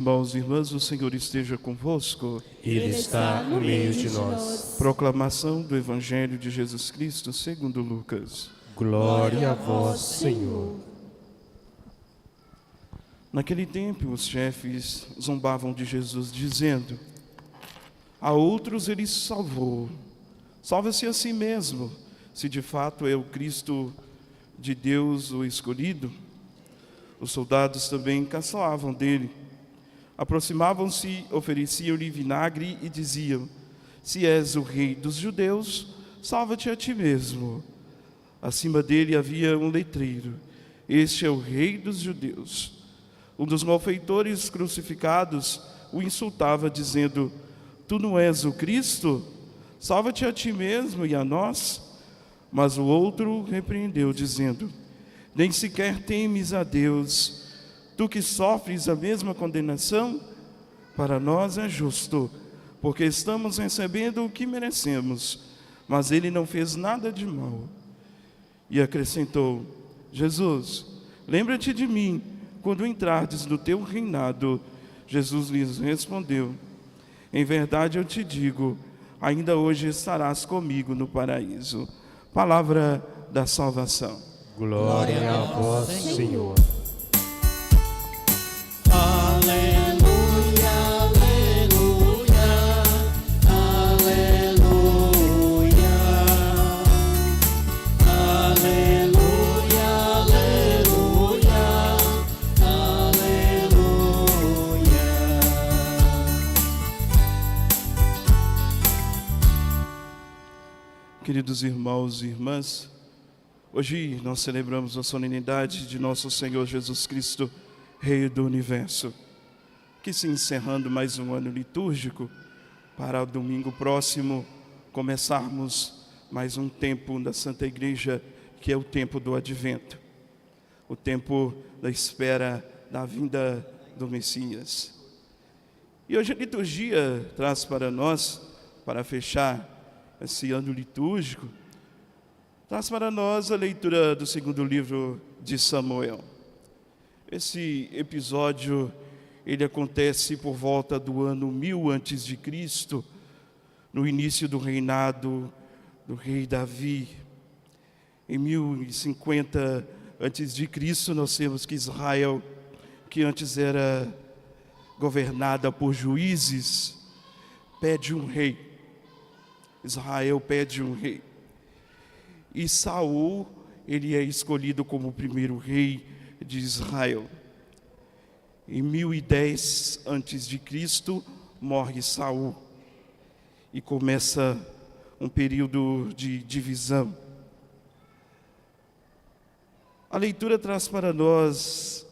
Irmãos e irmãs, o Senhor esteja convosco. Ele está no meio de nós. Proclamação do Evangelho de Jesus Cristo segundo Lucas. Glória a vós, Senhor. Naquele tempo, os chefes zombavam de Jesus, dizendo: a outros ele salvou. Salva-se a si mesmo, se de fato é o Cristo de Deus o escolhido. Os soldados também caçoavam dele. Aproximavam-se, ofereciam-lhe vinagre e diziam: se és o rei dos judeus, salva-te a ti mesmo. Acima dele havia um letreiro: este é o rei dos judeus. Um dos malfeitores crucificados o insultava, dizendo: tu não és o Cristo? Salva-te a ti mesmo e a nós. Mas o outro repreendeu, dizendo: nem sequer temes a Deus, tu que sofres a mesma condenação? Para nós é justo, porque estamos recebendo o que merecemos, mas ele não fez nada de mal. E acrescentou: Jesus, lembra-te de mim quando entrardes no teu reinado. Jesus lhes respondeu: em verdade eu te digo, ainda hoje estarás comigo no paraíso. Palavra da salvação. Glória a vós, Senhor. Aleluia, aleluia, aleluia, aleluia, aleluia, aleluia. Queridos irmãos e irmãs, hoje nós celebramos a solenidade de nosso Senhor Jesus Cristo, Rei do Universo, que se encerrando mais um ano litúrgico, para o domingo próximo começarmos mais um tempo da Santa Igreja, que é o tempo do Advento, o tempo da espera da vinda do Messias. E hoje a liturgia traz para nós, para fechar esse ano litúrgico, traz para nós a leitura do segundo livro de Samuel. Esse episódio, ele acontece por volta do ano 1000 a.C., no início do reinado do rei Davi. Em 1050 a.C., nós temos que Israel, que antes era governada por juízes, pede um rei. Israel pede um rei. E Saul, ele é escolhido como o primeiro rei de Israel. Em 1010 a.C., morre Saul e começa um período de divisão. A leitura traz para nós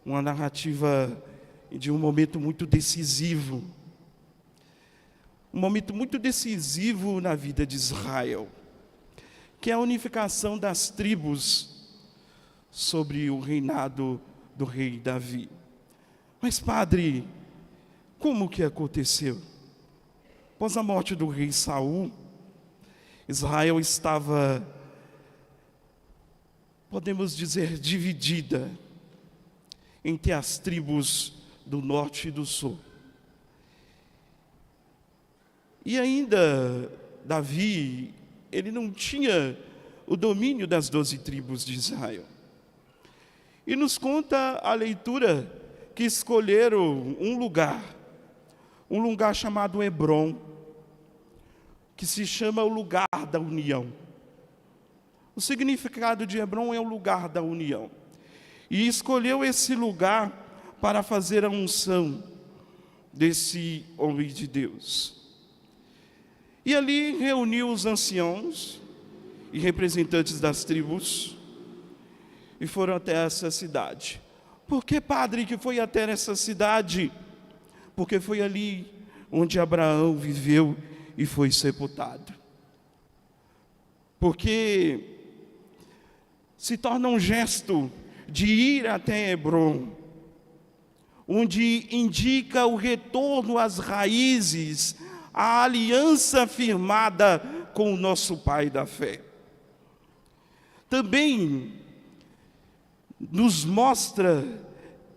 uma narrativa de um momento muito decisivo. Um momento muito decisivo na vida de Israel, que é a unificação das tribos sobre o reinado do rei Davi. Mas, padre, como que aconteceu? Após a morte do rei Saul, Israel estava, podemos dizer, dividida entre as tribos do norte e do sul. E ainda Davi, ele não tinha o domínio das 12 tribos de Israel. E nos conta a leitura que escolheram um lugar chamado Hebrom, que se chama o lugar da união. O significado de Hebrom é o lugar da união. E escolheu esse lugar para fazer a unção desse homem de Deus. E ali reuniu os anciãos e representantes das tribos e foram até essa cidade. Por que, padre, que foi até essa cidade? Porque foi ali onde Abraão viveu e foi sepultado. Porque se torna um gesto de ir até Hebrom, onde indica o retorno às raízes, a aliança firmada com o nosso Pai da fé. Também nos mostra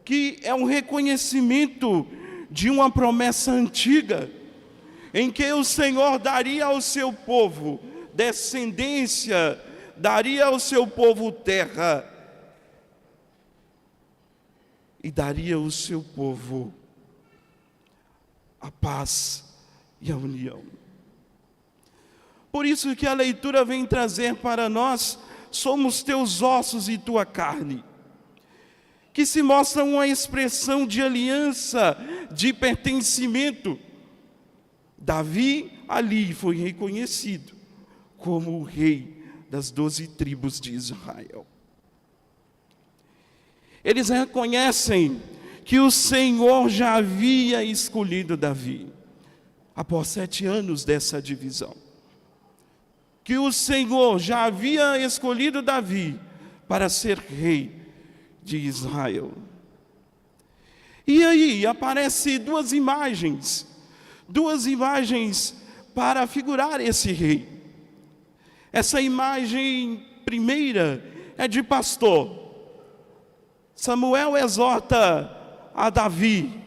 que é um reconhecimento de uma promessa antiga, em que o Senhor daria ao seu povo descendência, daria ao seu povo terra, e daria ao seu povo a paz e a união. Por isso que a leitura vem trazer para nós: somos teus ossos e tua carne, que se mostra uma expressão de aliança, de pertencimento. Davi ali foi reconhecido como o rei das 12 tribos de Israel. Eles reconhecem que o Senhor já havia escolhido Davi, após 7 anos dessa divisão. Que o Senhor já havia escolhido Davi para ser rei de Israel. E aí aparecem duas imagens para figurar esse rei. Essa imagem primeira é de pastor. Samuel exorta a Davi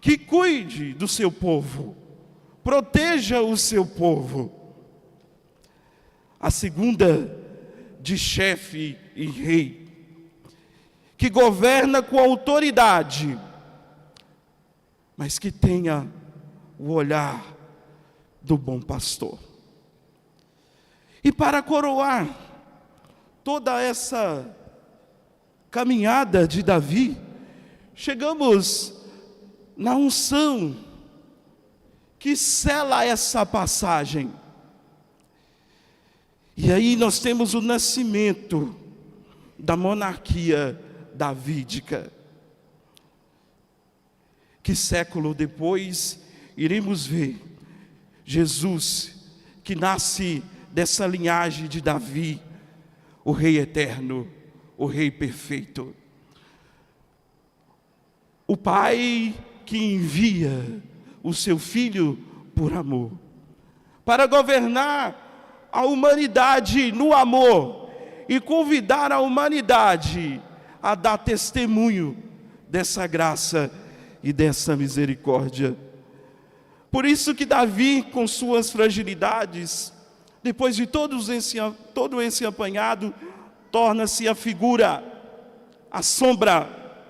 que cuide do seu povo, proteja o seu povo. A segunda, de chefe e rei, que governa com autoridade, mas que tenha o olhar do bom pastor. E para coroar toda essa caminhada de Davi, chegamos na unção que sela essa passagem. E aí nós temos o nascimento da monarquia davídica, que século depois iremos ver Jesus, que nasce dessa linhagem de Davi, o Rei eterno, o Rei perfeito. O Pai que envia o seu Filho por amor, para governar a humanidade no amor e convidar a humanidade a dar testemunho dessa graça e dessa misericórdia. Por isso que Davi, com suas fragilidades, depois de todo esse apanhado, torna-se a figura, a sombra,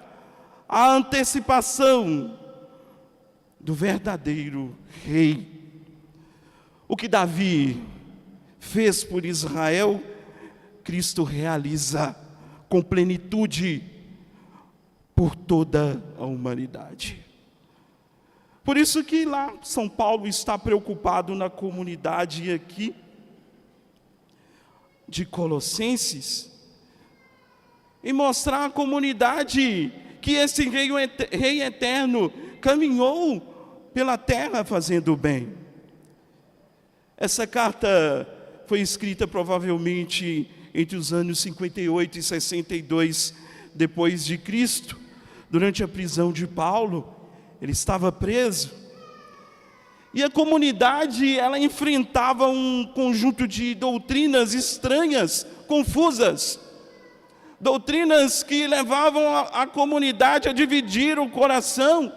a antecipação do verdadeiro rei. O que Davi fez por Israel, Cristo realiza com plenitude por toda a humanidade. Por isso que lá São Paulo está preocupado na comunidade aqui de Colossenses, em mostrar à comunidade que esse rei eterno caminhou pela terra fazendo o bem. Essa carta foi escrita provavelmente entre os anos 58 e 62 depois de Cristo, durante a prisão de Paulo. Ele estava preso. E a comunidade, ela enfrentava um conjunto de doutrinas estranhas, confusas. Doutrinas que levavam a comunidade a dividir o coração,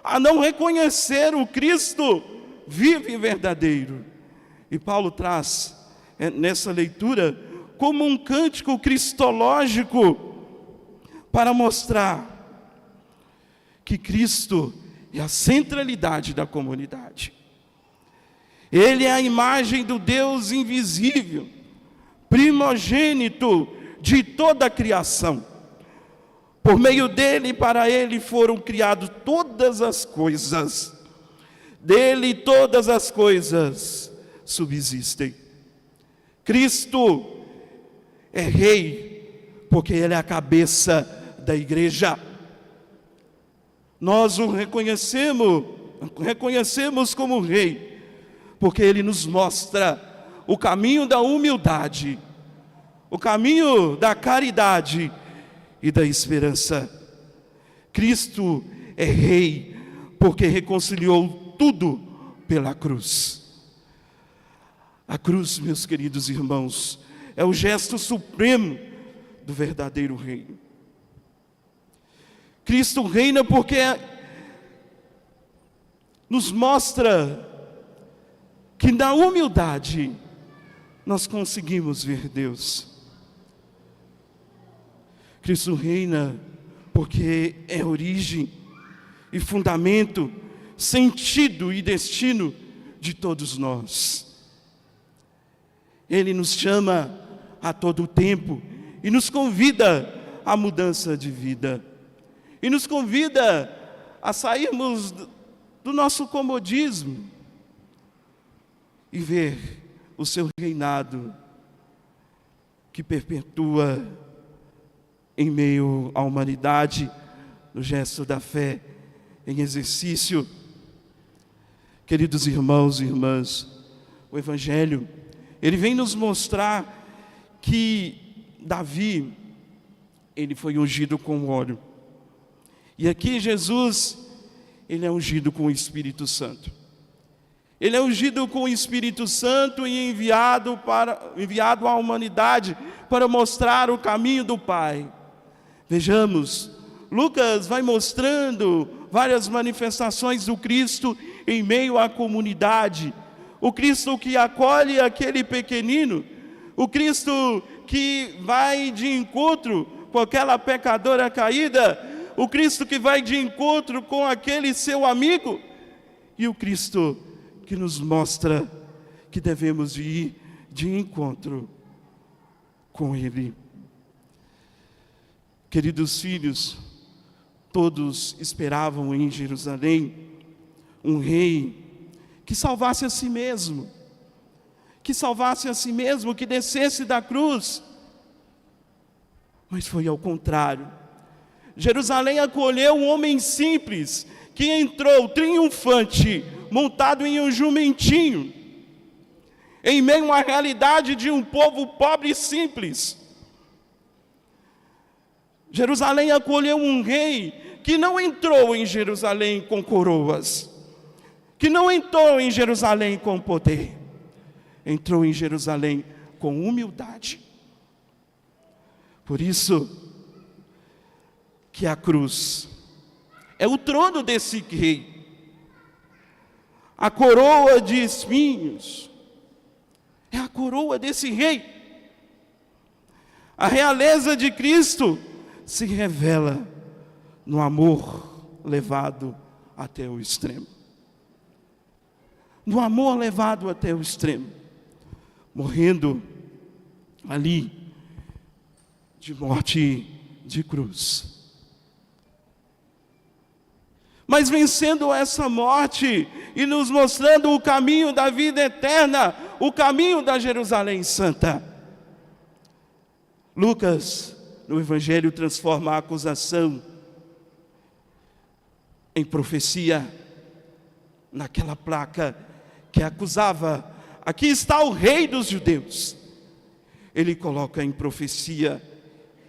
a não reconhecer o Cristo vivo e verdadeiro. E Paulo traz nessa leitura como um cântico cristológico para mostrar que Cristo é a centralidade da comunidade. Ele é a imagem do Deus invisível, primogênito de toda a criação. Por meio dele e para ele foram criadas todas as coisas. Dele todas as coisas subsistem. Cristo é rei, porque ele é a cabeça da igreja. Nós o reconhecemos como rei, porque ele nos mostra o caminho da humildade, o caminho da caridade e da esperança. Cristo é rei, porque reconciliou tudo pela cruz. A cruz, meus queridos irmãos, é o gesto supremo do verdadeiro rei. Cristo reina porque nos mostra que na humildade nós conseguimos ver Deus. Cristo reina porque é origem e fundamento, sentido e destino de todos nós. Ele nos chama a todo tempo e nos convida à mudança de vida. E nos convida a sairmos do nosso comodismo e ver o seu reinado que perpetua em meio à humanidade, no gesto da fé, em exercício. Queridos irmãos e irmãs, o Evangelho, ele vem nos mostrar que Davi, ele foi ungido com óleo. E aqui Jesus, ele é ungido com o Espírito Santo. Ele é ungido com o Espírito Santo e enviado à humanidade para mostrar o caminho do Pai. Vejamos, Lucas vai mostrando várias manifestações do Cristo em meio à comunidade. O Cristo que acolhe aquele pequenino, o Cristo que vai de encontro com aquela pecadora caída, o Cristo que vai de encontro com aquele seu amigo, e o Cristo que nos mostra que devemos ir de encontro com Ele. Queridos filhos, todos esperavam em Jerusalém um rei que salvasse a si mesmo, que descesse da cruz. Mas foi ao contrário. Jerusalém acolheu um homem simples, que entrou triunfante, montado em um jumentinho, em meio à realidade de um povo pobre e simples. Jerusalém acolheu um rei que não entrou em Jerusalém com coroas, que não entrou em Jerusalém com poder, entrou em Jerusalém com humildade. Por isso que a cruz é o trono desse rei, a coroa de espinhos é a coroa desse rei. A realeza de Cristo se revela no amor levado até o extremo. No amor levado até o extremo, morrendo ali de morte de cruz. Mas vencendo essa morte e nos mostrando o caminho da vida eterna, o caminho da Jerusalém Santa. Lucas, no Evangelho, transforma a acusação em profecia, naquela placa que acusava: aqui está o rei dos judeus. Ele coloca em profecia: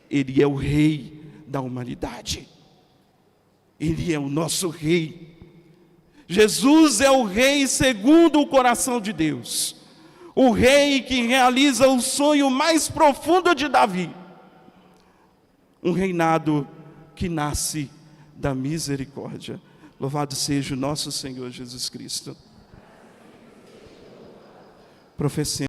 ele é o rei da humanidade. Ele é o nosso rei. Jesus é o rei segundo o coração de Deus. O rei que realiza o sonho mais profundo de Davi. Um reinado que nasce da misericórdia. Louvado seja o nosso Senhor Jesus Cristo. Professemos.